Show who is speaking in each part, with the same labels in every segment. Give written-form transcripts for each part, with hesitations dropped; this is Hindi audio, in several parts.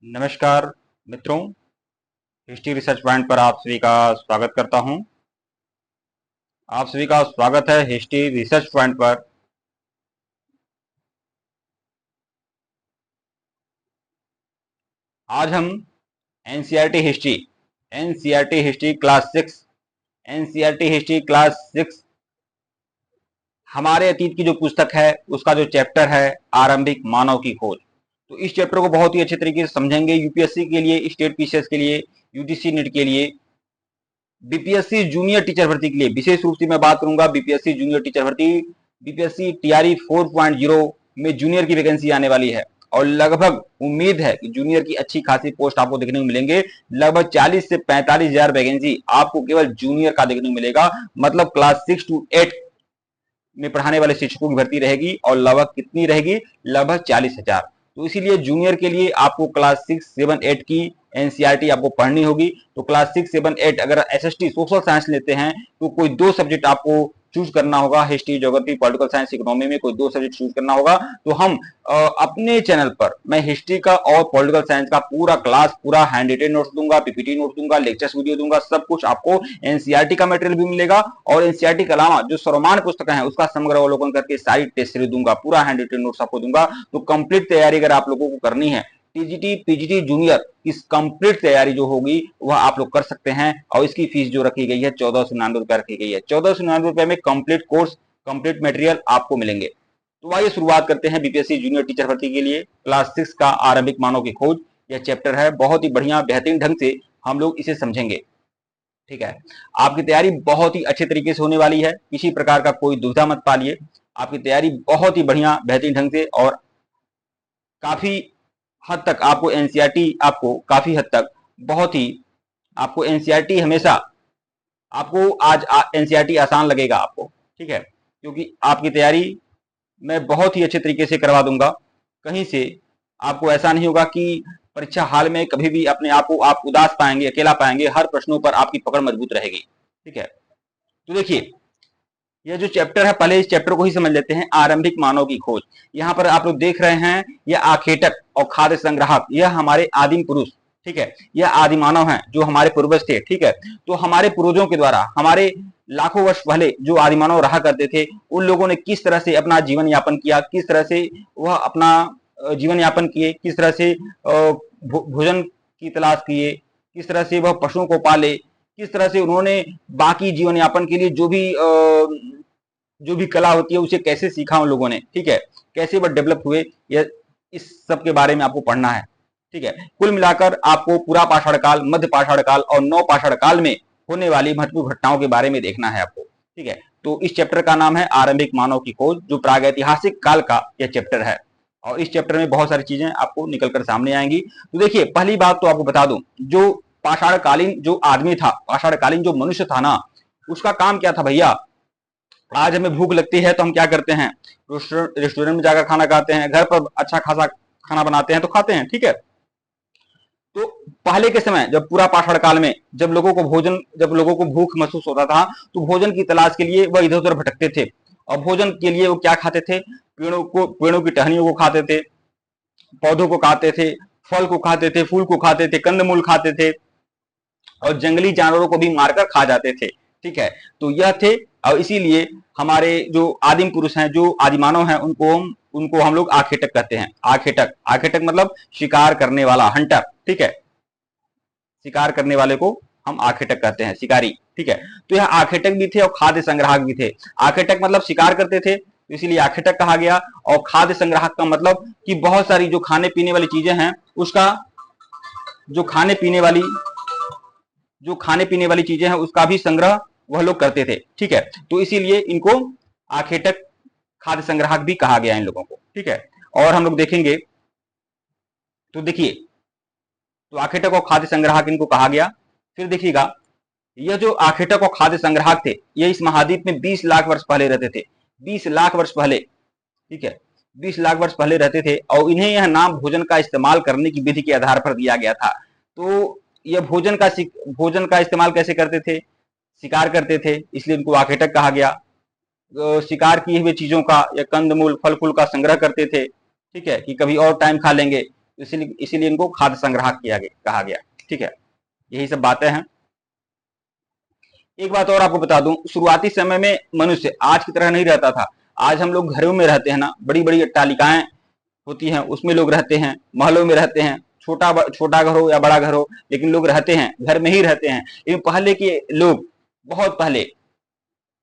Speaker 1: नमस्कार मित्रों, हिस्ट्री रिसर्च पॉइंट पर आप सभी का स्वागत करता हूं। आप सभी का स्वागत है हिस्ट्री रिसर्च पॉइंट पर। आज हम एनसीईआरटी हिस्ट्री क्लास 6 हमारे अतीत की जो पुस्तक है उसका जो चैप्टर है आरंभिक मानव की खोज। तो इस चैप्टर को बहुत ही अच्छे तरीके से समझेंगे। यूपीएससी के लिए, स्टेट पीसीएस के लिए, यूजीसी नीट के लिए, बीपीएससी जूनियर टीचर भर्ती के लिए विशेष रूप से मैं बात करूंगा। बीपीएससी जूनियर टीचर भर्ती, बीपीएससी टीआरई 4.0 में जूनियर की वैकेंसी आने वाली है और लगभग उम्मीद है कि जूनियर की अच्छी खासी पोस्ट आपको देखने को मिलेंगे। लगभग 40 से 45 हजार वैकेंसी आपको केवल जूनियर का देखने को मिलेगा। मतलब क्लास 6 to 8 में पढ़ाने वाले शिक्षकों की भर्ती रहेगी और लगभग कितनी रहेगी? लगभग 40,000। तो इसीलिए जूनियर के लिए आपको क्लास 6, 7, 8 की एनसीईआरटी आपको पढ़नी होगी। तो क्लास 6, 7, 8 अगर एसएसटी सोशल साइंस लेते हैं तो कोई 2 सब्जेक्ट आपको चूज करना होगा। History, geography, political science, economy में कोई 2 सब्जेक्ट चूज करना होगा। तो हम अपने चैनल पर मैं हिस्ट्री का और पॉलिटिकल साइंस का पूरा क्लास, पूरा हैंड रिटेन नोट्स दूंगा, पीपीटी नोट्स दूंगा, लेक्चर्स वीडियो दूंगा। सब कुछ आपको एनसीईआरटी का मटेरियल भी मिलेगा और एनसीईआरटी के अलावा जो सर्वमान्य पुस्तकें हैं उसका समग्र अवलोकन करके सारी टेस्ट सीरीज दूंगा, पूरा हैंड रिटेन नोट्स आपको दूंगा। तो कंप्लीट तैयारी अगर आप लोगों को करनी है, टीजीटी, पीजीटी, जूनियर की कंप्लीट तैयारी जो होगी वह आप लोग कर सकते हैं। और इसकी फीस जो रखी गई है 1499 रुपए रखी गई है। 1499 रुपए में कंप्लीट कोर्स, कंप्लीट मटेरियल आपको मिलेंगे। तो आइए शुरुआत करते हैं बीपीएससी जूनियर टीचर भर्ती के लिए क्लास 6 का आरंभिक मानव की खोज। यह चैप्टर है, बहुत ही बढ़िया बेहतरीन ढंग से हम लोग इसे समझेंगे। ठीक है, आपकी तैयारी बहुत ही अच्छे तरीके से होने वाली है, किसी प्रकार का कोई दुविधा मत पालिए। आपकी तैयारी बहुत ही बढ़िया बेहतरीन ढंग से और काफी हद तक आपको एनसीईआरटी, आपको काफी हद तक बहुत ही आपको एनसीईआरटी हमेशा आपको आज एनसीईआरटी आसान लगेगा आपको। ठीक है, क्योंकि आपकी तैयारी मैं बहुत ही अच्छे तरीके से करवा दूंगा। कहीं से आपको ऐसा नहीं होगा कि परीक्षा हाल में कभी भी अपने आप को आप उदास पाएंगे, अकेला पाएंगे। हर प्रश्नों पर आपकी पकड़ मजबूत रहेगी। ठीक है, तो देखिए यह जो चैप्टर है, पहले इस चैप्टर को ही समझ लेते हैं। आरंभिक मानव की खोज, यहाँ पर आप लोग देख रहे हैं यह आखेटक और खाद्य संग्राहक, यह हमारे आदिम पुरुष, ठीक है, यह आदि मानव है जो हमारे पूर्वज थे। ठीक है, तो हमारे पूर्वजों के द्वारा, हमारे लाखों वर्ष पहले जो आदि मानव रहा करते थे, उन लोगों ने किस तरह से अपना जीवन यापन किया, किस तरह से वह अपना जीवन यापन किए, किस तरह से भोजन की तलाश किए, किस तरह से वह पशुओं को पाले, किस तरह से उन्होंने बाकी जीवन यापन के लिए जो भी कला होती है उसे कैसे सीखा उन लोगों ने। ठीक है, कैसे वह डेवलप हुए, यह इस सब के बारे में आपको पढ़ना है। ठीक है, कुल मिलाकर आपको पूरा पाषाण काल, मध्य पाषाण काल और नव पाषाण काल में होने वाली महत्वपूर्ण घटनाओं के बारे में देखना है आपको। ठीक है, तो इस चैप्टर का नाम है आरंभिक मानव की खोज, जो प्रागैतिहासिक काल का यह चैप्टर है और इस चैप्टर में बहुत सारी चीजें आपको निकलकर सामने आएंगी। तो देखिए, पहली बात तो आपको बता दूं, जो पाषाणकालीन जो आदमी था, पाषाणकालीन जो मनुष्य था ना, उसका काम क्या था भैया? आज हमें भूख लगती है तो हम क्या करते हैं? रेस्टोरेंट में जाकर खाना खाते हैं, घर पर अच्छा खासा खाना बनाते हैं तो खाते हैं। ठीक है, तो पहले के समय जब पूरा पाषाण काल में जब लोगों को भूख महसूस होता था तो भोजन की तलाश के लिए वह इधर उधर भटकते थे। और भोजन के लिए वो क्या खाते थे? पेड़ों की टहनियों को खाते थे, पौधों को खाते थे, फल को खाते थे, फूल को खाते थे, कंदमूल खाते थे और जंगली जानवरों को भी मारकर खा जाते थे। ठीक है, तो यह थे। और इसीलिए हमारे जो आदिम पुरुष हैं, जो आदिमानव हैं, उनको हम लोग आखेटक कहते हैं। आखेटक, आखेटक मतलब शिकार करने वाला, हंटर। ठीक है, शिकार करने वाले को हम आखेटक कहते हैं, शिकारी। ठीक है, तो यह आखेटक भी थे और खाद्य संग्राहक भी थे। आखेटक मतलब शिकार करते थे, तो इसीलिए आखेटक कहा गया। और खाद्य संग्राहक का मतलब कि बहुत सारी जो खाने पीने वाली चीजें हैं, उसका जो खाने पीने वाली चीजें हैं उसका भी संग्रह वह लोग करते थे। ठीक है, तो इसीलिए इनको आखेटक, खाद्य संग्राहक भी कहा गया इन लोगों को। ठीक है, और हम लोग देखेंगे तो देखिए, तो आखेटक और खाद्य संग्राहक इनको कहा गया। फिर देखिएगा, यह जो आखेटक और खाद्य संग्राहक थे, ये इस महाद्वीप में 20 लाख वर्ष पहले रहते थे। 20 लाख वर्ष पहले। ठीक है, 20 लाख वर्ष पहले रहते थे और इन्हें यह नाम भोजन का इस्तेमाल करने की विधि के आधार पर दिया गया था। तो यह भोजन का इस्तेमाल कैसे करते थे? शिकार करते थे, इसलिए इनको आखेटक कहा गया। शिकार किए हुए चीजों का या कंदमूल, फल फूल का संग्रह करते थे। ठीक है, कि कभी और टाइम खा लेंगे, इसीलिए इसीलिए इनको खाद्य संग्राहक कहा गया। ठीक है, यही सब बातें हैं। एक बात और आपको बता दूं, शुरुआती समय में मनुष्य आज की तरह नहीं रहता था। आज हम लोग घरों में रहते हैं ना, बड़ी बड़ी अट्टालिकाएं होती हैं, उसमें लोग रहते हैं, महलों में रहते हैं, छोटा घर हो या बड़ा घर हो, लेकिन लोग रहते हैं, घर में ही रहते हैं। लेकिन पहले के लोग, बहुत पहले,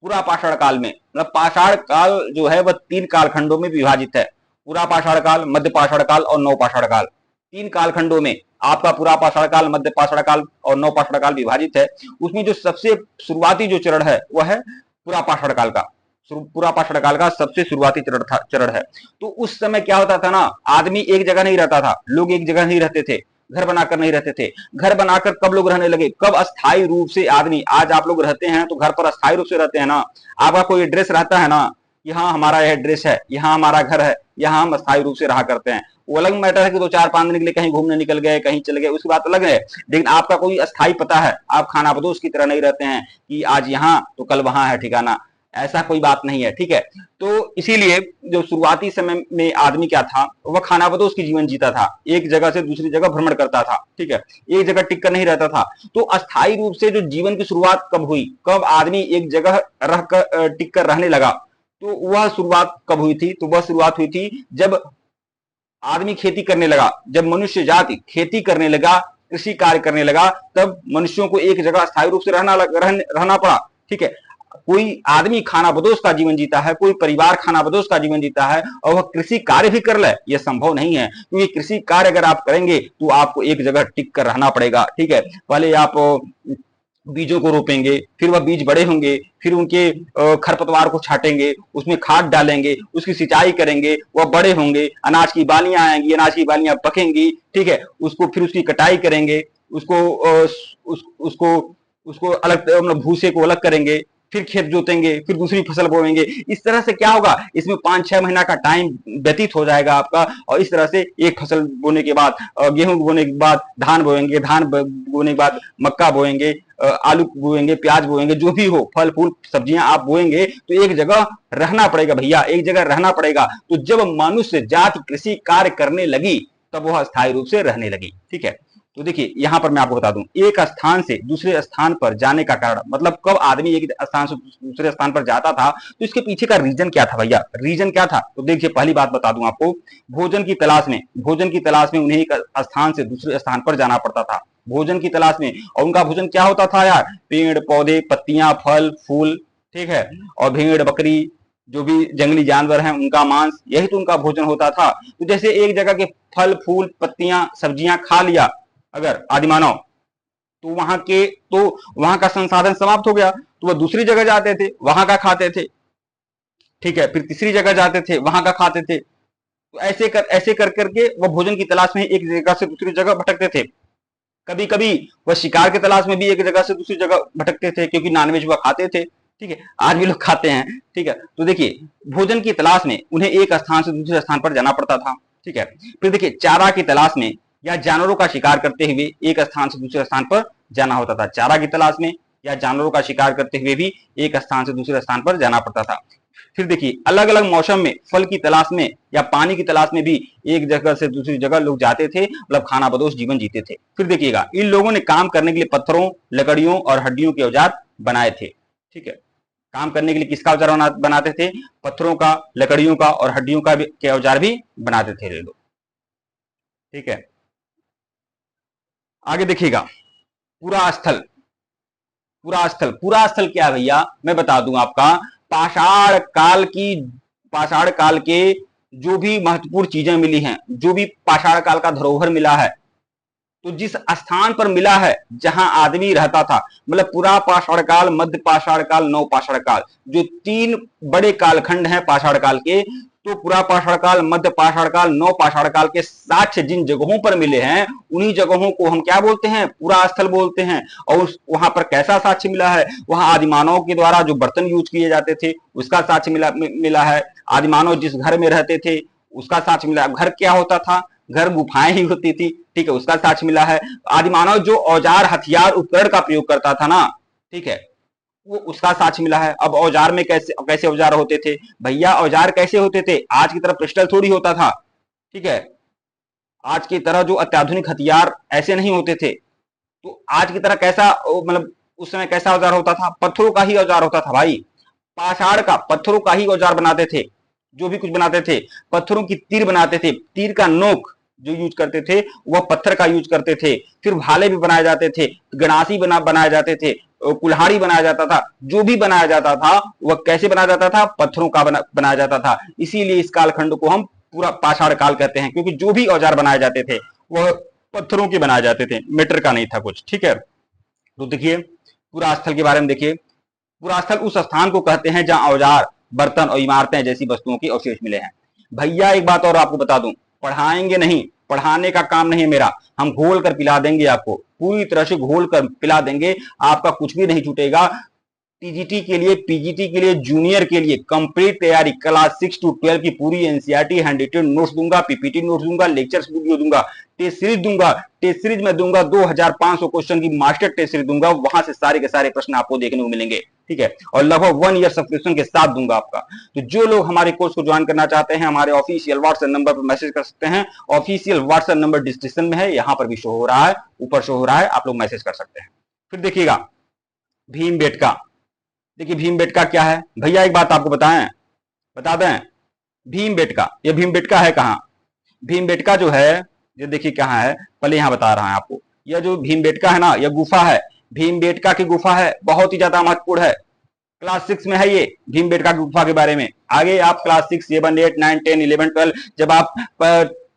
Speaker 1: पूरा पाषाण काल में, मतलब पाषाण काल जो है वह 3 कालखंडों में विभाजित है। पूरा पाषाण काल, मध्य पाषाण काल और नव पाषाण काल, 3 कालखंडों में आपका पूरा पाषाण काल, मध्य पाषाण काल और नव पाषाण काल विभाजित है। उसमें जो सबसे शुरुआती जो चरण है वह है पूरा पाषाण काल का। पूरा पाषाण काल का सबसे शुरुआती चरण है। तो उस समय क्या होता था ना, आदमी एक जगह नहीं रहता था, लोग एक जगह नहीं रहते थे, घर बनाकर नहीं रहते थे। घर बनाकर कब लोग रहने लगे, कब अस्थायी रूप से आदमी, आज आप लोग रहते हैं तो घर पर अस्थायी रूप से रहते हैं ना, आपका कोई एड्रेस रहता है ना, यहाँ हमारा यह एड्रेस है, यहाँ हमारा घर है, यहाँ हम अस्थायी रूप से रहा करते हैं। वो अलग मैटर है कि 2-4-5 दिन के लिए कहीं घूमने निकल गए, कहीं चले गए, उसकी बात अलग है। लेकिन आपका कोई अस्थायी पता है, आप खानाबदोश की तरह नहीं रहते हैं कि आज यहाँ तो कल वहां है ठिकाना, ऐसा कोई बात नहीं है। ठीक है, तो इसीलिए जो शुरुआती समय में आदमी क्या था, वह खानाबदोश की जीवन जीता था, एक जगह से दूसरी जगह भ्रमण करता था। ठीक है, एक जगह टिक कर नहीं रहता था। तो अस्थायी रूप से जो जीवन की शुरुआत कब हुई, कब आदमी एक जगह रहकर टिक कर रहने लगा, तो वह शुरुआत कब हुई थी, तो वह शुरुआत हुई थी जब आदमी खेती करने लगा, जब मनुष्य जाति खेती करने लगा, कृषि कार्य करने लगा, तब मनुष्यों को एक जगह स्थायी रूप से रहना पड़ा। ठीक है, कोई आदमी खानाबदोश का जीवन जीता है, कोई परिवार खानाबदोश का जीवन जीता है और वह कृषि कार्य भी कर ले, यह संभव नहीं है। क्योंकि कृषि कार्य अगर आप करेंगे तो आपको एक जगह टिक कर रहना पड़ेगा। ठीक है, पहले आप बीजों को रोपेंगे, फिर वह बीज बड़े होंगे, फिर उनके खरपतवार को छाटेंगे, उसमें खाद डालेंगे, उसकी सिंचाई करेंगे, वह बड़े होंगे, अनाज की बालियां आएंगी, अनाज की बालियां पकेंगी। ठीक है, उसको फिर उसकी कटाई करेंगे, उसको उसको अलग, मतलब भूसे को अलग करेंगे, फिर खेत जोतेंगे, फिर दूसरी फसल बोएंगे। इस तरह से क्या होगा, इसमें 5-6 महीना का टाइम व्यतीत हो जाएगा आपका। और इस तरह से एक फसल बोने के बाद, गेहूं बोने के बाद धान बोएंगे, धान बोने के बाद मक्का बोएंगे, आलू बोएंगे, प्याज बोएंगे, जो भी हो, फल फूल सब्जियां आप बोएंगे, तो एक जगह रहना पड़ेगा भैया, एक जगह रहना पड़ेगा। तो जब मनुष्य जाति कृषि कार्य करने लगी, तब वह स्थायी रूप से रहने लगी। ठीक है, तो देखिए यहां पर मैं आपको बता दूं, एक स्थान से दूसरे स्थान पर जाने का कारण, मतलब कब आदमी एक स्थान से दूसरे स्थान पर जाता था, तो इसके पीछे का रीजन क्या था भैया, रीजन क्या था। तो देखिए पहली बात बता दूं आपको, भोजन की तलाश में उन्हें एक स्थान से दूसरे स्थान पर जाना पड़ता था, भोजन की तलाश में। और उनका भोजन क्या होता था यार, पेड़ पौधे, पत्तियां, फल फूल, ठीक है, और भेड़ बकरी, जो भी जंगली जानवर हैं उनका मांस, यही तो उनका भोजन होता था। तो जैसे एक जगह के फल फूल पत्तियां सब्जियां खा लिया अगर आदिमानव, तो वहां का संसाधन समाप्त हो गया, तो वह दूसरी जगह जाते थे, वहां का खाते थे। ठीक है, फिर तीसरी जगह जाते थे, वहां का खाते थे। तो ऐसे कर करके वह भोजन की तलाश में एक जगह से दूसरी जगह भटकते थे। कभी कभी वह शिकार की तलाश में भी एक जगह से दूसरी जगह भटकते थे, क्योंकि नॉनवेज वह खाते थे। ठीक है, आज भी लोग खाते हैं। ठीक है, तो देखिए भोजन की तलाश में उन्हें एक स्थान से दूसरे स्थान पर जाना पड़ता था। ठीक है, फिर देखिए चारा की तलाश में या जानवरों का शिकार करते हुए एक स्थान से दूसरे स्थान पर जाना होता था। चारा की तलाश में या जानवरों का शिकार करते हुए भी एक स्थान से दूसरे स्थान पर जाना पड़ता था। फिर देखिए अलग अलग मौसम में फल की तलाश में या पानी की तलाश में भी एक जगह से दूसरी जगह लोग जाते थे, मतलब खानाबदोश जीवन जीते थे। फिर देखिएगा इन लोगों ने काम करने के लिए पत्थरों, लकड़ियों और हड्डियों के औजार बनाए थे। ठीक है, काम करने के लिए किसका औजार बनाते थे, पत्थरों का, लकड़ियों का और हड्डियों का भी के औजार भी बनाते थे ये लोग। ठीक है, आगे देखिएगा पूरा स्थल क्या है भैया, मैं बता दूं आपका, पाषाण काल की, पाषाण काल के जो भी महत्वपूर्ण चीजें मिली हैं, जो भी पाषाण काल का धरोहर मिला है, तो जिस स्थान पर मिला है जहां आदमी रहता था, मतलब पूरा पाषाण काल, मध्य पाषाण काल, नव पाषाण काल, जो 3 बड़े कालखंड हैं पाषाण काल के, तो पूरा पाषाण काल, मध्य पाषाण काल, नव पाषाण काल के साक्ष्य जिन जगहों पर मिले हैं, उन्हीं जगहों को हम क्या बोलते हैं, पूरा स्थल बोलते हैं। और वहां पर कैसा साक्ष्य मिला है, वहां आदिमानव के द्वारा जो बर्तन यूज किए जाते थे उसका साक्ष्य मिला है। आदिमानव जिस घर में रहते थे उसका साक्ष्य मिला। घर क्या होता था, घर गुफाएं ही होती थी। ठीक है, उसका साक्ष्य मिला है। आदिमानव जो औजार हथियार उपकरण का प्रयोग करता था ना, ठीक है, वो उसका साक्ष्य मिला है। अब औजार में कैसे कैसे औजार होते थे भैया, औजार कैसे होते थे, आज की तरह पिस्टल थोड़ी होता था। ठीक है, आज की तरह जो अत्याधुनिक हथियार ऐसे नहीं होते थे। तो आज की तरह कैसा मतलब उस समय कैसा औजार होता था, पत्थरों का ही औजार होता था भाई, पाषाण का, पत्थरों का ही औजार बनाते थे। जो भी कुछ बनाते थे, पत्थरों की तीर बनाते थे, तीर का नोक जो यूज करते थे वह पत्थर का यूज करते थे। फिर भाले भी बनाए जाते थे, गणासी बनाए जाते थे, कुल्हाड़ी बनाया जाता था। जो भी बनाया जाता था वह कैसे बनाया जाता था, पत्थरों का बनाया जाता था। इसीलिए इस कालखंड को हम पूरा पाषाण काल कहते हैं, क्योंकि जो भी औजार बनाए जाते थे वह पत्थरों के बनाए जाते थे, मीटर का नहीं था कुछ। ठीक है, तो देखिए पूरा स्थल के बारे में देखिए। पुरास्थल उस स्थान को कहते हैं जहां औजार, बर्तन और इमारतें जैसी वस्तुओं के अवशेष मिले हैं। भैया एक बात और आपको बता दूं, पढ़ाएंगे नहीं, पढ़ाने का काम नहीं है मेरा, हम घोल कर पिला देंगे आपको, पूरी तरह से घोल कर पिला देंगे, आपका कुछ भी नहीं छूटेगा। टीजीटी के लिए, पीजीटी के लिए, जूनियर के लिए कंप्लीट तैयारी, क्लास 6 to 12 की पूरी एनसीईआरटी हैंड रिटेन नोट्स दूंगा, पीपीटी नोट्स दूंगा, लेक्चर्स वीडियो दूंगा, टेस्ट सीरीज दूंगा। टेस्ट सीरीज में दूंगा 2500 क्वेश्चन की मास्टर टेस्ट सीरीज दूंगा, वहां से सारे के सारे प्रश्न आपको देखने को मिलेंगे। ठीक है, और लगभग 1 ईयर सब्सक्रिप्शन के साथ दूंगा आपका। तो जो लोग हमारे कोर्स को ज्वाइन करना चाहते हैं, हमारे ऑफिशियल व्हाट्सएप नंबर पर मैसेज कर सकते हैं। ऑफिशियल व्हाट्सएप नंबर डिस्क्रिप्शन में है, यहां पर भी शो हो रहा है, ऊपर शो हो रहा है, आप लोग मैसेज कर सकते हैं। फिर देखिएगा भीमबेटका। देखिए भीमबेटका क्या है भैया, एक बात आपको बता दें, भीमबेटका, ये भीमबेटका है कहाँ? भीमबेटका जो है ये देखिए कहाँ है, पहले यहाँ बता रहा है आपको। यह जो भीमबेटका है ना, यह गुफा है, भीमबेटका की गुफा है, बहुत ही ज्यादा महत्वपूर्ण है। क्लास 6 में है ये भीमबेटका की गुफा के बारे में। आगे आप क्लास 6, 7, 8, 9, 10, 11, 12 जब आप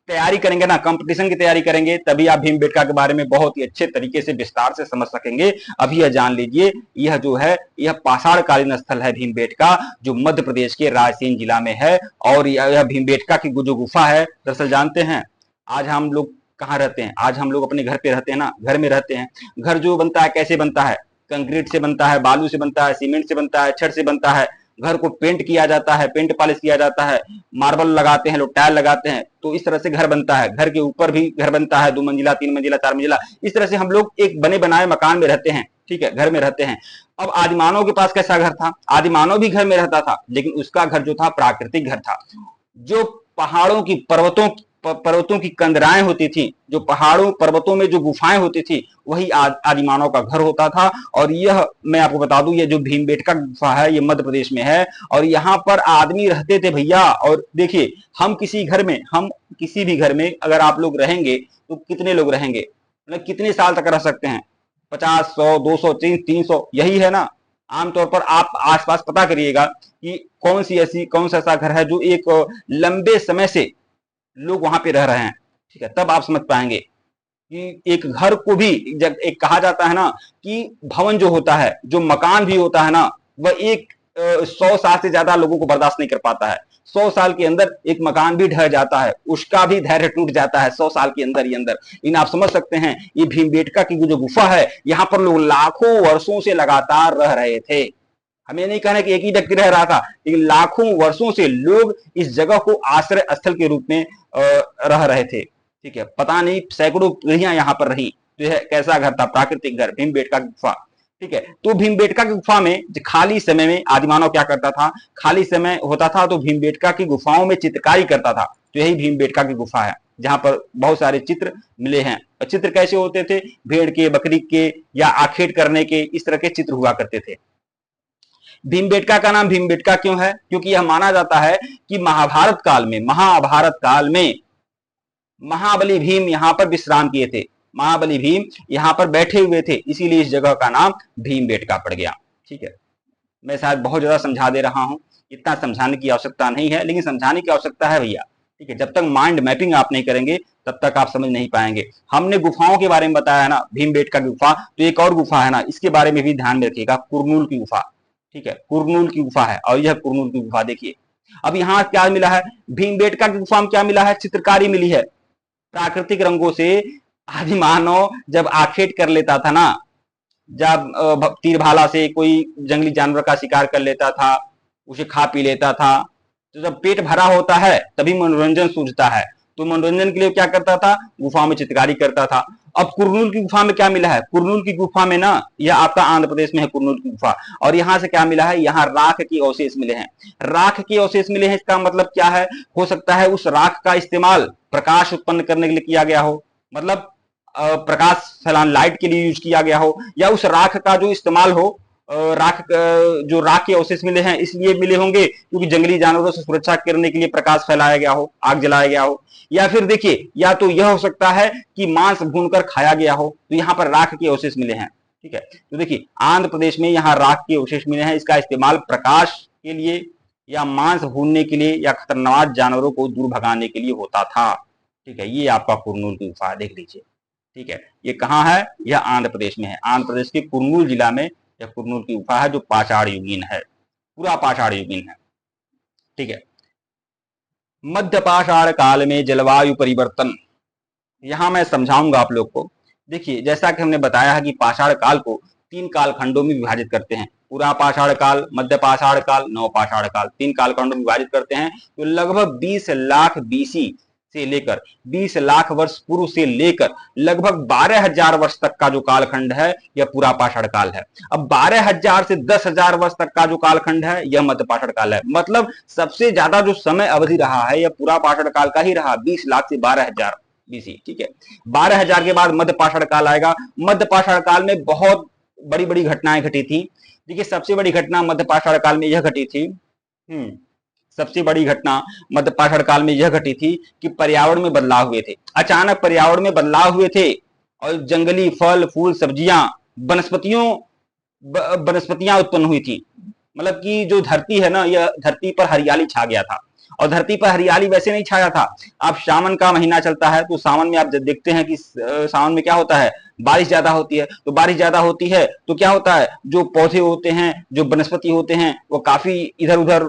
Speaker 1: तैयारी करेंगे ना, कंपटीशन की तैयारी करेंगे, तभी आप भीमबेटका के बारे में बहुत ही अच्छे तरीके से विस्तार से समझ सकेंगे। अभी यह जान लीजिए, यह जो है यह पाषाण कालीन स्थल है भीमबेटका, जो मध्य प्रदेश के रायसेन जिला में है। और यह भीमबेटका की जो गुफा है, दरअसल जानते हैं आज हम लोग कहाँ रहते हैं? आज हम लोग अपने घर पे रहते हैं ना, घर में रहते हैं। घर जो बनता है कैसे बनता है? कंक्रीट से बनता है, बालू से बनता है, सीमेंट से बनता है, छड़ से बनता है। घर को पेंट किया जाता है, पेंट पॉलिश किया जाता है, मार्बल लगाते हैं लोग, टाइल लगाते हैं, तो इस तरह से घर बनता है। घर के ऊपर भी घर बनता है, 2 मंजिला, 3 मंजिला, 4 मंजिला, इस तरह से हम लोग एक बने बनाए मकान में रहते हैं। ठीक है, घर में रहते हैं। अब आदिमानव के पास कैसा घर था? आदिमानव भी घर में रहता था, लेकिन उसका घर जो था प्राकृतिक घर था। जो पहाड़ों की पर्वतों की कंदराएं होती थी, जो पहाड़ों पर्वतों में जो गुफाएं होती थी, वही आदिमानव का घर होता था। और यह मैं आपको बता दूं, ये जो भीमबेटका गुफा है ये मध्य प्रदेश में है, और यहाँ पर आदमी रहते थे भैया। और देखिए हम किसी भी घर में अगर आप लोग रहेंगे तो कितने लोग रहेंगे, मतलब कितने साल तक रह सकते हैं? 50, 100, 200, 300, यही है ना। आमतौर पर आप आसपास पता करिएगा कि कौन सा ऐसा घर है जो एक लंबे समय से लोग वहां पे रह रहे हैं। ठीक है, तब आप समझ पाएंगे कि एक घर को भी एक कहा जाता है ना कि भवन जो होता है, जो मकान भी होता है ना, वह एक 100 साल से ज्यादा लोगों को बर्दाश्त नहीं कर पाता है। 100 साल के अंदर एक मकान भी ढह जाता है, उसका भी धैर्य टूट जाता है 100 साल के अंदर ही अंदर। इन आप समझ सकते हैं, ये भीमबेटका की जो गुफा है, यहाँ पर लोग लाखों वर्षों से लगातार रह रहे थे। हमें नहीं कहना कि एक ही व्यक्ति रह रहा था, लेकिन लाखों वर्षों से लोग इस जगह को आश्रय स्थल के रूप में रह रहे थे। ठीक है, पता नहीं सैकड़ों पीढ़ियां यहाँ पर रही। तो यह कैसा घर था? प्राकृतिक घर, भीमबेटका गुफा। ठीक है, तो भीमबेटका की गुफा में खाली समय में आदिमानव क्या करता था? खाली समय होता था तो भीमबेटका की गुफाओं में चित्रकारी करता था। तो यही भीमबेटका की गुफा है, जहां पर बहुत सारे चित्र मिले हैं। और चित्र कैसे होते थे? भेड़ के, बकरी के, या आखेट करने के, इस तरह के चित्र हुआ करते थे। भीमबेटका का नाम भीमबेटका क्यों है? क्योंकि यह माना जाता है कि महाभारत काल में महाबली भीम यहाँ पर विश्राम किए थे। महाबली भीम यहाँ पर बैठे हुए थे, इसीलिए इस जगह का नाम भीमबेटका पड़ गया। ठीक है, मैं शायद बहुत ज्यादा समझा दे रहा हूं, इतना समझाने की आवश्यकता नहीं है, लेकिन समझाने की आवश्यकता है भैया। ठीक है, जब तक माइंड मैपिंग आप नहीं करेंगे तब तक आप समझ नहीं पाएंगे। हमने गुफाओं के बारे में बताया है ना, भीमबेटका की गुफा, तो एक और गुफा है ना, इसके बारे में भी ध्यान में रखिएगा, कुरनूल की गुफा। ठीक है, कुरनूल की गुफा है, और यह कुरनूल की गुफा देखिए। अब यहाँ क्या मिला है? भीमबेटका की गुफा में क्या मिला है? चित्रकारी मिली है प्राकृतिक रंगों से। आदिमानव जब आखेट कर लेता था ना, जब तीर भाला से कोई जंगली जानवर का शिकार कर लेता था, उसे खा पी लेता था, तो जब पेट भरा होता है तभी मनोरंजन सूझता है। तो मनोरंजन के लिए क्या करता था? गुफा में चित्रकारी करता था। अब कुरनूल की गुफा में क्या मिला है? कुरनूल की गुफा में ना, यह आपका आंध्र प्रदेश में है कुरनूल की गुफा, और यहां से क्या मिला है? यहाँ राख के अवशेष मिले हैं। राख के अवशेष मिले हैं, इसका मतलब क्या है? हो सकता है उस राख का इस्तेमाल प्रकाश उत्पन्न करने के लिए किया गया हो, मतलब प्रकाश फैलाने, लाइट के लिए यूज किया गया हो, या उस राख का जो इस्तेमाल हो, जो राख के अवशेष मिले हैं इसलिए मिले होंगे क्योंकि जंगली जानवरों से सुरक्षा करने के लिए प्रकाश फैलाया गया हो, आग जलाया गया हो, या फिर देखिए, या तो यह हो सकता है कि मांस भूनकर खाया गया हो, तो यहाँ पर राख के अवशेष मिले हैं। ठीक है, तो देखिए आंध्र प्रदेश में यहाँ राख के अवशेष मिले हैं, इसका इस्तेमाल प्रकाश के लिए या मांस भूनने के लिए या खतरनाक जानवरों को दूर भगाने के लिए होता था। ठीक है, ये आपका कुरनूल की गुफा देख लीजिए। ठीक है, ये कहाँ है? यह आंध्र प्रदेश में है, आंध्र प्रदेश के कुरनूल जिला में यह कुरनूल की गुफा है, जो पाषाण युगीन है, पूरा पाषाण युगीन है। ठीक है, मध्य पाषाण काल में जलवायु परिवर्तन, यहां मैं समझाऊंगा आप लोग को। देखिए, जैसा कि हमने बताया है कि पाषाण काल को 3 कालखंडों में विभाजित करते हैं, पूरा पाषाण काल, मध्य पाषाण काल, नव पाषाण काल, 3 कालखंडों में विभाजित करते हैं। तो लगभग 20 लाख बीसी से लेकर 20 लाख वर्ष पूर्व से लेकर लगभग 12,000 वर्ष तक का जो कालखंड है यह पूरा पाषाण काल है। अब 12,000 से 10,000 वर्ष तक का जो कालखंड है यह मध्य पाषाण काल है। मतलब सबसे ज्यादा जो समय अवधि रहा है यह पूरा पाषाण काल का ही रहा, 20 लाख से 12,000 बीसी। ठीक है, 12,000 के बाद मध्य पाषाण काल आएगा। मध्य पाषाण काल में बहुत बड़ी बड़ी घटनाएं घटी थी। देखिए, सबसे बड़ी घटना मध्य पाषाण काल में यह घटी थी, सबसे बड़ी घटना मध्य पाषाण काल में यह घटी थी कि पर्यावरण में बदलाव हुए थे। अचानक पर्यावरण में बदलाव हुए थे और जंगली फल फूल सब्जियां वनस्पतियां उत्पन्न हुई थी। मतलब कि जो धरती है ना, यह धरती पर हरियाली छा गया था। और धरती पर हरियाली वैसे नहीं छाया था। अब सावन का महीना चलता है तो सावन में आप देखते हैं कि सावन में क्या होता है, बारिश ज्यादा होती है। तो बारिश ज्यादा होती है तो क्या होता है, जो पौधे होते हैं, जो वनस्पति होते हैं, वो काफी इधर उधर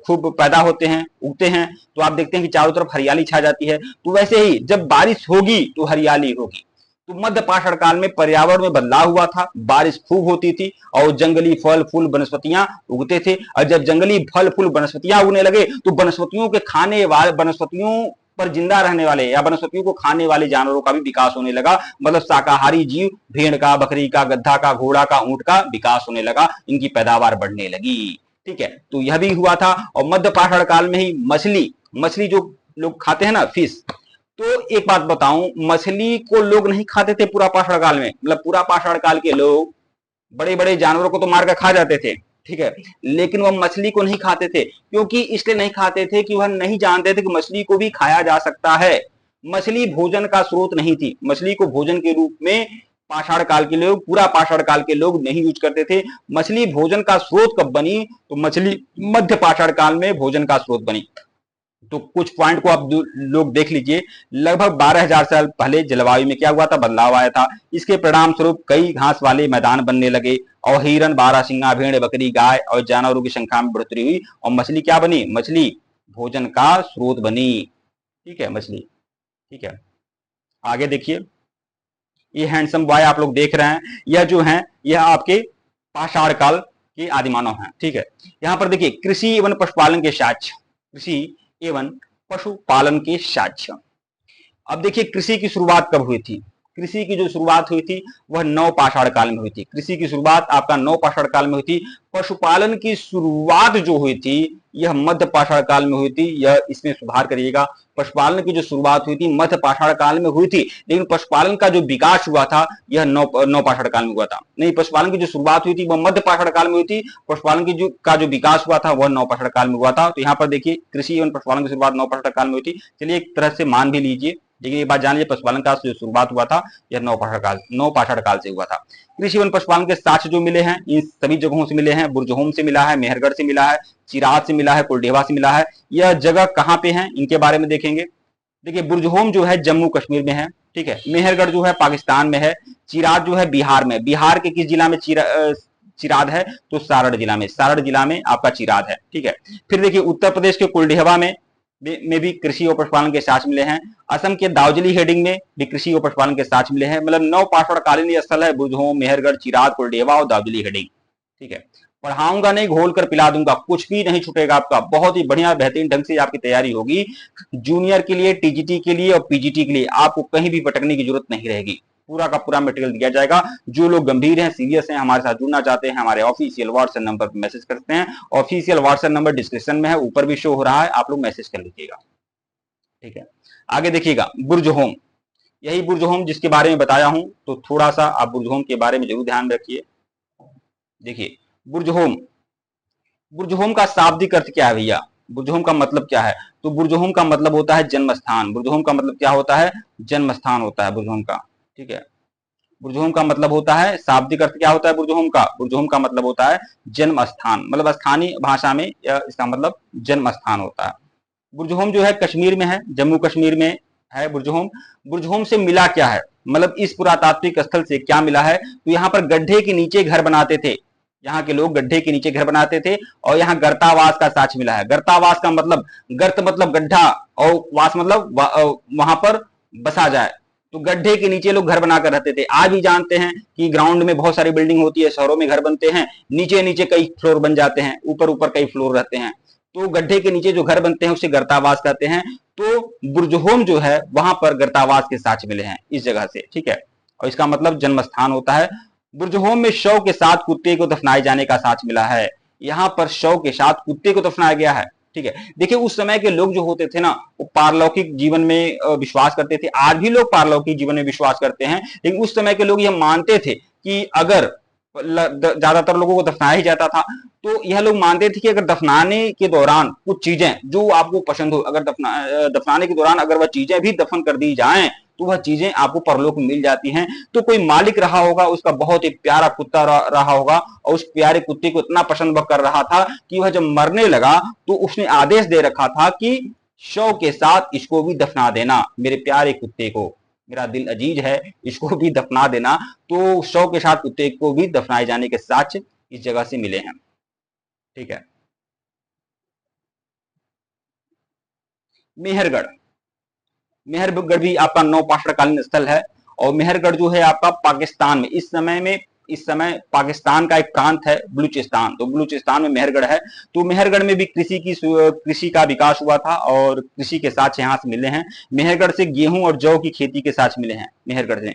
Speaker 1: खूब पैदा होते हैं, उगते हैं। तो आप देखते हैं कि चारों तरफ हरियाली छा जाती है। तो वैसे ही जब बारिश होगी तो हरियाली होगी। तो मध्य पाषाण काल में पर्यावरण में बदलाव हुआ था, बारिश खूब होती थी और जंगली फल फूल वनस्पतियां उगते थे। और जब जंगली फल फूल वनस्पतियां उगने लगे तो वनस्पतियों के खाने वाले, वनस्पतियों पर जिंदा रहने वाले या वनस्पतियों को खाने वाले जानवरों का भी विकास होने लगा। मतलब शाकाहारी जीव, भेड़ का, बकरी का, गधा का, घोड़ा का, ऊंट का विकास होने लगा, इनकी पैदावार बढ़ने लगी। ठीक है, तो यह भी हुआ था। और मध्य पाषाण काल में ही मछली जो लोग खाते हैं ना, फिश, तो एक बात बताऊं, मछली को लोग नहीं खाते थे पूरा पाषाण काल में। मतलब पूरा पाषाण काल के लोग बड़े बड़े जानवरों को तो मारकर खा जाते थे, ठीक है, लेकिन वह मछली को नहीं खाते थे। क्योंकि इसलिए नहीं खाते थे कि वह नहीं जानते थे कि मछली को भी खाया जा सकता है। मछली भोजन का स्रोत नहीं थी। मछली को भोजन के रूप में पाषाण काल के लोग, पूरा पाषाण काल के लोग नहीं यूज करते थे। मछली भोजन का स्रोत कब बनी? तो मछली मध्य पाषाण काल में भोजन का स्रोत बनी। तो कुछ पॉइंट को आप लोग देख लीजिए। लगभग 12,000 साल पहले जलवायु में क्या हुआ था, बदलाव आया था। इसके परिणाम स्वरूप कई घास वाले मैदान बनने लगे और हिरन, बारहसिंगा, भेड़, बकरी, गाय और जानवरों की संख्या में बढ़ोतरी हुई। और मछली क्या बनी? मछली भोजन का स्रोत बनी। ठीक है, मछली। ठीक है, आगे देखिए, ये हैंडसम बॉय आप लोग देख रहे हैं, यह जो है यह आपके पाषाण काल के आदिमानव हैं। ठीक है, यहाँ पर देखिए कृषि एवं पशुपालन के साक्ष्य, कृषि एवं पशुपालन के साक्ष्य। अब देखिए कृषि की शुरुआत कब हुई थी? कृषि की जो शुरुआत हुई थी वह नव पाषाण काल में हुई थी। कृषि की शुरुआत आपका नव पाषाण काल में हुई थी। पशुपालन की शुरुआत जो हुई थी यह मध्य पाषाण काल में हुई थी। यह इसमें सुधार करिएगा। पशुपालन की जो शुरुआत हुई थी मध्य पाषाण काल में हुई थी, लेकिन पशुपालन का जो विकास हुआ था यह नव पाषाण काल में हुआ था। नहीं, पशुपालन की जो शुरुआत हुई थी वह मध्य पाषाण काल में हुई थी। पशुपालन की का जो विकास हुआ था वह नव पाषाण काल में हुआ था। तो यहाँ पर देखिए कृषि एवं पशुपालन की शुरुआत नव पाषाण काल में हुई थी। चलिए एक तरह से मान भी लीजिए, लेकिन ये बात जान लीजिए पशुपालन का जो शुरुआत हुआ था यह नव पाषाण काल से हुआ था। कृषि एवं पशुपालन के साक्ष्य जो मिले हैं इन सभी जगहों से मिले हैं। बुरजहोम से मिला है, मेहरगढ़ से मिला है, चिराद से मिला है, कुलडेवा से मिला है। यह जगह कहाँ पे है इनके बारे में देखेंगे। देखिए बुरजहोम जो है जम्मू कश्मीर में है, ठीक है। मेहरगढ़ जो है पाकिस्तान में है। चिराद जो है बिहार में। बिहार के किस जिला में चिराद है? तो सारण जिला में। सारण जिला में आपका चिराद है, ठीक है। फिर देखिए उत्तर प्रदेश के कुलडेहवा में भी कृषि और पशुपालन के साक्ष्य मिले हैं। असम के दार्जिलिंग हेडिंग में भी कृषि और पशुपालन के साक्ष्य मिले हैं। मतलब नव पाषाण कालीन स्थल है बुरजहोम, मेहरगढ़, चिराद, कुलडेहवा और दार्जिलिंग हेडिंग, ठीक है। पढ़ाऊंगा नहीं, घोल कर पिला दूंगा, कुछ भी नहीं छूटेगा आपका। बहुत ही बढ़िया बेहतरीन ढंग से आपकी तैयारी होगी। जूनियर के लिए, टीजीटी के लिए और पीजीटी के लिए आपको कहीं भी भटकने की जरूरत नहीं रहेगी। पूरा का पूरा मटेरियल दिया जाएगा। जो लोग गंभीर हैं, सीरियस हैं, हमारे साथ जुड़ना चाहते हैं, हमारे ऑफिशियल व्हाट्सएप नंबर पर मैसेज करते हैं। ऑफिशियल व्हाट्सएप नंबर डिस्क्रिप्शन में है, ऊपर भी शो हो रहा है, आप लोग मैसेज कर लीजिएगा। ठीक है, आगे देखिएगा बुर्ज होम, यही बुर्ज होम जिसके बारे में बताया हूं, तो थोड़ा सा आप बुर्ज होम के बारे में जरूर ध्यान रखिए। देखिए बुर्ज होम, बुर्ज होम का शाब्दिक अर्थ क्या है भैया, बुर्ज होम का मतलब क्या है, तो बुर्ज होम का मतलब होता है जन्म स्थान। बुर्ज होम का मतलब क्या होता है, जन्म स्थान होता है बुर्ज होम का। ठीक है, बुर्ज होम का मतलब होता है, शाब्दिक अर्थ क्या होता है बुर्ज होम का, बुर्ज होम का मतलब होता है जन्म स्थान, मतलब स्थानीय भाषा में इसका मतलब जन्म स्थान होता है। बुर्ज होम जो है कश्मीर में है, जम्मू कश्मीर में है बुर्ज होम। बुर्ज होम से मिला क्या है, मतलब इस पुरातात्विक स्थल से क्या मिला है, तो यहाँ पर गड्ढे के नीचे घर बनाते थे, यहाँ के लोग गड्ढे के नीचे घर बनाते थे, और यहाँ गर्तावास का साक्ष्य मिला है। गर्तावास का मतलब, गर्त मतलब गड्ढा, और वास मतलब वहां पर बसा जाए, तो गड्ढे के नीचे लोग घर बनाकर रहते थे। आज भी जानते हैं कि ग्राउंड में बहुत सारी बिल्डिंग होती है, शहरों में घर बनते हैं, नीचे नीचे कई फ्लोर बन जाते हैं, ऊपर ऊपर कई फ्लोर रहते हैं, तो गड्ढे के नीचे जो घर बनते हैं उसे गर्तावास कहते हैं। तो बुर्ज होम जो है वहां पर गर्तावास के साक्ष्य मिले हैं इस जगह से। ठीक है, और इसका मतलब जन्म स्थान होता है। बुर्ज होम में शव के साथ कुत्ते को दफनाए जाने का साक्ष्य मिला है, यहाँ पर शव के साथ कुत्ते को दफनाया गया है। ठीक है, देखिए उस समय के लोग जो होते थे ना, वो पारलौकिक जीवन में विश्वास करते थे। आज भी लोग पारलौकिक जीवन में विश्वास करते हैं, लेकिन उस समय के लोग यह मानते थे कि अगर ज्यादातर लोगों को दफनाया ही जाता था, तो यह लोग मानते थे कि अगर दफनाने के दौरान कुछ चीजें जो आपको पसंद हो, अगर दफनाने के दौरान अगर वह चीजें भी दफन कर दी जाएं, तो वह चीजें आपको परलोक में मिल जाती हैं। तो कोई मालिक रहा होगा, उसका बहुत ही प्यारा कुत्ता रहा होगा, और उस प्यारे कुत्ते को इतना पसंद वह कर रहा था कि वह जब मरने लगा तो उसने आदेश दे रखा था कि शव के साथ इसको भी दफना देना, मेरे प्यारे कुत्ते को, मेरा दिल अजीज है, इसको भी दफना देना। तो शव के साथ कुत्ते को भी दफनाए जाने के साक्ष्य इस जगह से मिले हैं। ठीक है, मेहरगढ़, मेहरगढ़ भी आपका नौपाषाणकालीन स्थल है, और मेहरगढ़ जो है आपका पाकिस्तान में इस समय पाकिस्तान का एक प्रांत है बलूचिस्तान, तो बलूचिस्तान में मेहरगढ़ है। तो मेहरगढ़ में भी कृषि का विकास हुआ था, और कृषि के साक्ष्य यहाँ से मिले हैं। मेहरगढ़ से गेहूं और जौ की खेती के साक्ष्य मिले हैं मेहरगढ़ से।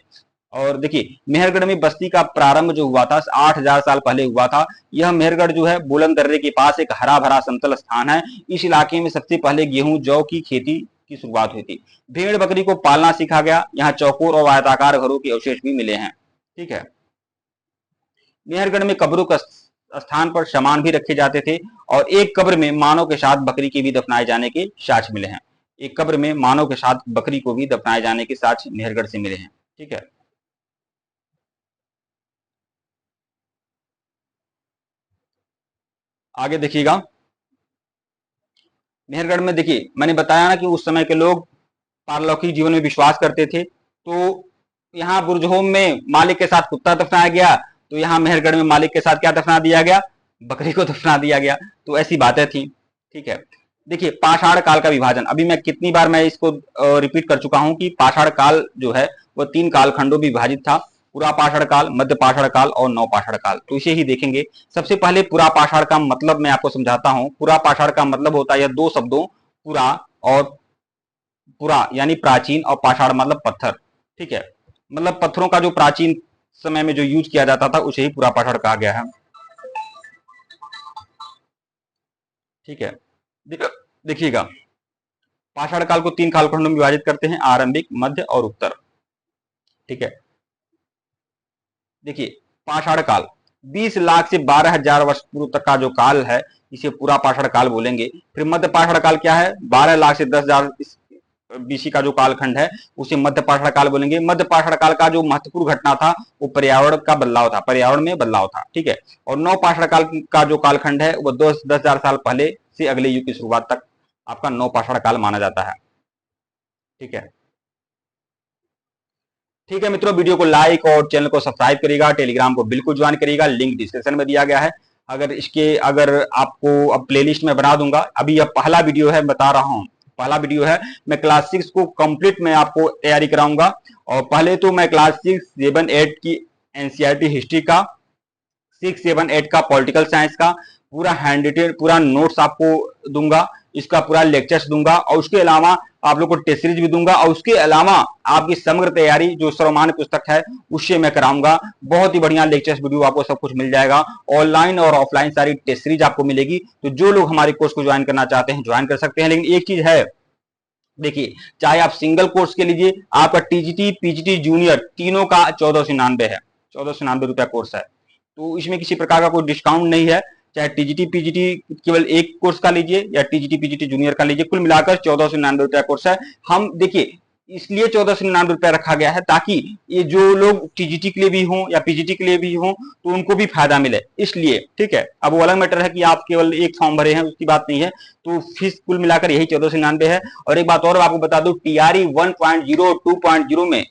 Speaker 1: और देखिए मेहरगढ़ में बस्ती का प्रारंभ जो हुआ था 8,000 साल पहले हुआ था। यह मेहरगढ़ जो है बुलंद दर्रे के पास एक हरा भरा समतल स्थान है। इस इलाके में सबसे पहले गेहूं जौ की खेती की शुरुआत हुई थी। भेड़ बकरी को पालना सीखा गया। यहाँ चौकोर और आयताकार घरों के अवशेष भी मिले हैं। ठीक है, मेहरगढ़ में कब्रों का स्थान पर सामान भी रखे जाते थे, और एक कब्र में मानव के साथ बकरी के भी दफनाए जाने के साक्ष्य मिले हैं। एक कब्र में मानव के साथ बकरी को भी दफनाए जाने के साक्ष्य मेहरगढ़ से मिले हैं। ठीक है, आगे देखिएगा, मेहरगढ़ में देखिए मैंने बताया ना कि उस समय के लोग पारलौकिक जीवन में विश्वास करते थे। तो यहाँ बुर्ज होम में मालिक के साथ कुत्ता दफनाया गया, तो यहाँ मेहरगढ़ में मालिक के साथ क्या दफना दिया गया, बकरी को दफना दिया गया। तो ऐसी बातें थी। ठीक है, देखिए पाषाण काल का विभाजन, अभी मैं कितनी बार मैं इसको रिपीट कर चुका हूं कि पाषाण काल जो है वह 3 कालखंडों में विभाजित था, पुरा पाषाण काल, मध्य पाषाण काल और नव पाषाण काल। तो इसे ही देखेंगे। सबसे पहले पुरा पाषाण का मतलब मैं आपको समझाता हूं। पुरा पाषाण का मतलब होता है 2 शब्दों, पुरा और पुरा यानी प्राचीन, और पाषाण मतलब पत्थर। ठीक है, मतलब पत्थरों का जो प्राचीन समय में जो यूज किया जाता था उसे ही पुरा पाषाण कहा गया है। ठीक है, देखिएगा पाषाण काल को 3 कालखंडों में विभाजित करते हैं, आरंभिक, मध्य और उत्तर। ठीक है, देखिए पाषाण काल 20 लाख से 12,000 वर्ष पूर्व तक का जो काल है इसे पूरा पाषाण काल बोलेंगे। फिर मध्य पाषाण काल क्या है, 12 लाख से 10,000 बीसी का जो कालखंड है उसे मध्य पाषाण काल बोलेंगे। मध्य पाषाण काल का जो महत्वपूर्ण घटना था वो पर्यावरण का बदलाव था, पर्यावरण में बदलाव था। ठीक है, और नव पाषाण काल का जो कालखंड है वो 10,000 साल पहले से अगले युग की शुरुआत तक आपका नव पाषाण काल माना जाता है। ठीक है, ठीक है मित्रों, वीडियो को लाइक और चैनल को सब्सक्राइब करिएगा, टेलीग्राम को बिल्कुल ज्वाइन करिएगा, लिंक डिस्क्रिप्शन में दिया गया है। अगर आपको अब प्लेलिस्ट में बना दूंगा, अभी यह पहला वीडियो है, बता रहा हूं पहला वीडियो है। मैं क्लास 6 को कंप्लीट मैं आपको तैयारी कराऊंगा, और पहले तो मैं क्लास 6, 7, 8 की एनसीईआरटी हिस्ट्री का, 6, 7, 8 का पॉलिटिकल साइंस का पूरा हैंड रिटेन पूरा नोट्स आपको दूंगा। इसका पूरा लेक्चर्स दूंगा और उसके अलावा आप लोग को टेस्ट सीरीज भी दूंगा और उसके अलावा आपकी समग्र तैयारी जो सर्वमान्य पुस्तक है उससे मैं कराऊंगा। बहुत ही बढ़िया लेक्चर्स वीडियो आपको सब कुछ मिल जाएगा, ऑनलाइन और ऑफलाइन सारी टेस्ट सीरीज आपको मिलेगी। तो जो लोग हमारे कोर्स को ज्वाइन करना चाहते हैं ज्वाइन कर सकते हैं। लेकिन एक चीज है, देखिए चाहे आप सिंगल कोर्स के लीजिए, आपका टीजीटी पीजीटी जूनियर तीनों का 1499 है, 1499 रुपया कोर्स है। तो इसमें किसी प्रकार का कोई डिस्काउंट नहीं है। चाहे टीजीटी पीजीटी केवल एक कोर्स का लीजिए या टीजीटी पीजीटी जूनियर का लीजिए, कुल मिलाकर 1499 रुपया कोर्स है। हम देखिए इसलिए 1499 रुपया रखा गया है ताकि ये जो लोग टीजीटी के लिए भी हों या पीजीटी के लिए भी हों तो उनको भी फायदा मिले, इसलिए ठीक है। अब वो अलग मैटर है कि आप केवल एक फॉर्म भरे हैं, उसकी बात नहीं है। तो फीस कुल मिलाकर यही 1499 है। और एक बात और आपको बता दूं, टीआरई 1.0 2.0 में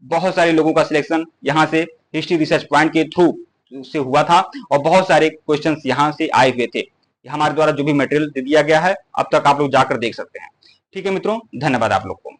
Speaker 1: बहुत सारे लोगों का सिलेक्शन यहाँ से हिस्ट्री रिसर्च पॉइंट के थ्रू से हुआ था और बहुत सारे क्वेश्चंस यहाँ से आए हुए थे। हमारे द्वारा जो भी मटेरियल दे दिया गया है अब तक आप लोग जाकर देख सकते हैं। ठीक है मित्रों, धन्यवाद आप लोग को।